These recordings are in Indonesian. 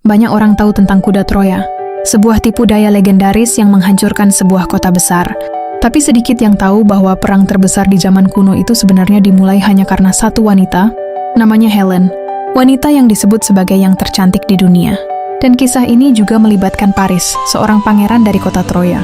Banyak orang tahu tentang kuda Troya, sebuah tipu daya legendaris yang menghancurkan sebuah kota besar. Tapi sedikit yang tahu bahwa perang terbesar di zaman kuno itu sebenarnya dimulai hanya karena satu wanita, namanya Helen. Wanita yang disebut sebagai yang tercantik di dunia. Dan kisah ini juga melibatkan Paris, seorang pangeran dari kota Troya.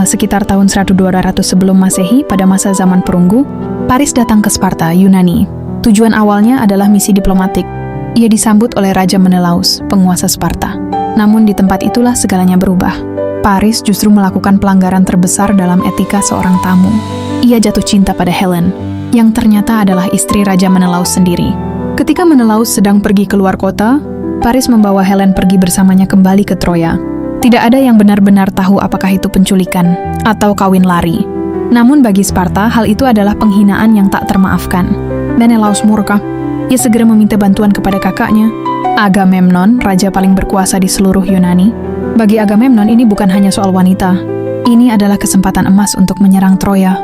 Sekitar tahun 1200 sebelum Masehi, pada masa zaman perunggu, Paris datang ke Sparta, Yunani. Tujuan awalnya adalah misi diplomatik. Ia disambut oleh Raja Menelaus, penguasa Sparta. Namun di tempat itulah segalanya berubah. Paris justru melakukan pelanggaran terbesar dalam etika seorang tamu. Ia jatuh cinta pada Helen, yang ternyata adalah istri Raja Menelaus sendiri. Ketika Menelaus sedang pergi keluar kota, Paris membawa Helen pergi bersamanya kembali ke Troya. Tidak ada yang benar-benar tahu apakah itu penculikan atau kawin lari. Namun bagi Sparta, hal itu adalah penghinaan yang tak termaafkan. Menelaus murka. Ia segera meminta bantuan kepada kakaknya, Agamemnon, raja paling berkuasa di seluruh Yunani. Bagi Agamemnon ini bukan hanya soal wanita. Ini adalah kesempatan emas untuk menyerang Troya,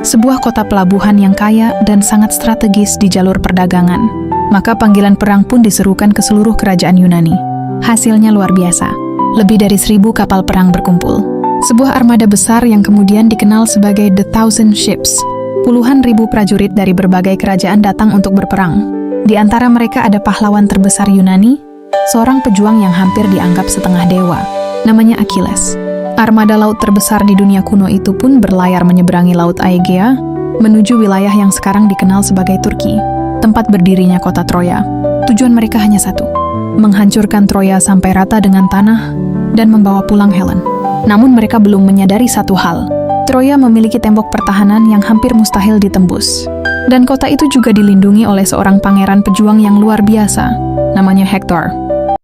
sebuah kota pelabuhan yang kaya dan sangat strategis di jalur perdagangan. Maka panggilan perang pun diserukan ke seluruh kerajaan Yunani. Hasilnya luar biasa. Lebih dari 1000 kapal perang berkumpul. Sebuah armada besar yang kemudian dikenal sebagai The Thousand Ships. Puluhan ribu prajurit dari berbagai kerajaan datang untuk berperang. Di antara mereka ada pahlawan terbesar Yunani, seorang pejuang yang hampir dianggap setengah dewa, namanya Achilles. Armada laut terbesar di dunia kuno itu pun berlayar menyeberangi Laut Aegea, menuju wilayah yang sekarang dikenal sebagai Turki, tempat berdirinya kota Troya. Tujuan mereka hanya satu, menghancurkan Troya sampai rata dengan tanah dan membawa pulang Helen. Namun mereka belum menyadari satu hal, Troya memiliki tembok pertahanan yang hampir mustahil ditembus. Dan kota itu juga dilindungi oleh seorang pangeran pejuang yang luar biasa, namanya Hector.